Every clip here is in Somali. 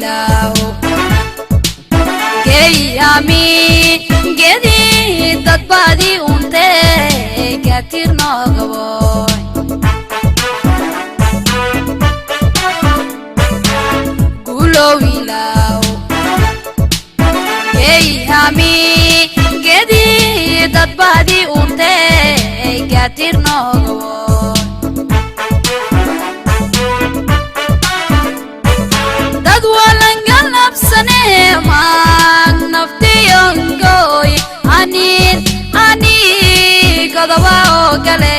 wilaw Geyami gedi dad badi unte gatir nogoy Gulo wilaw Geyami gedi dad badi unte gatir nogoy Gale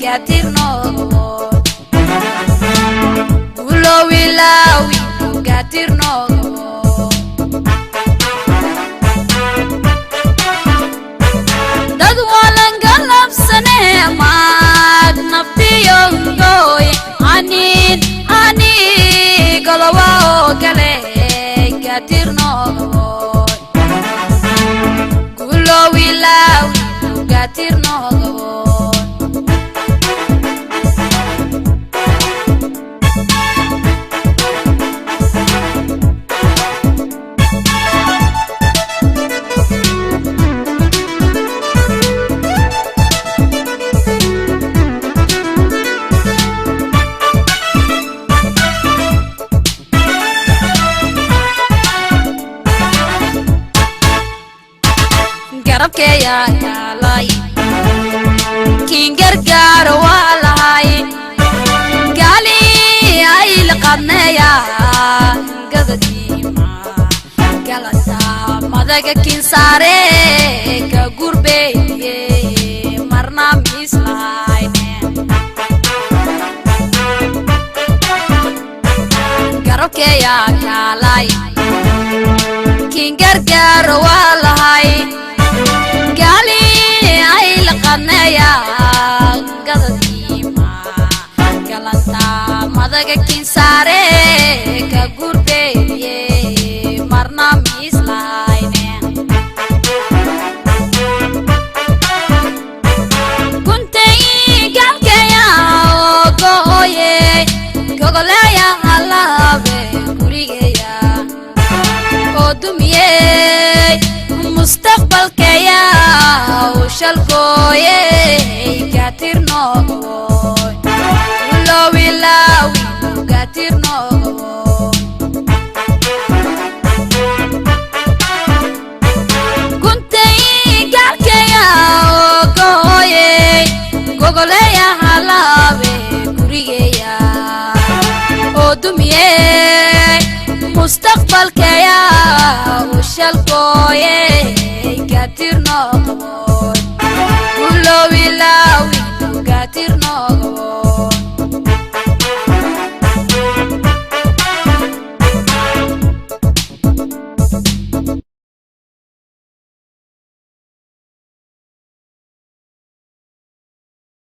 gatir no Gulo wilawi gatir no Dad walan galab sane mag nafti yongoy ani galawa gale gatir no Gulo wilawi gatir no garabke ya kalay kingar gar walay gali ay laqadnaya gadadima galata madaga kin sare ka gurbe marna mislayne garabke ya kalay kingar gar walay qadnaya gadadima galanta madaga kin sare ka gurbeeye marna mislayne kuntay galkaya goye gogolaya alabe gurigeya odumiye mustaqbalkaya shalgoye gatir nogoy Gulo wilawi gatir nogoy Kuntay galkaya goye gogoleya halabe gurigeya odumiye mustaqbalkaya shalgoye gatir nogoy Gulo wilaw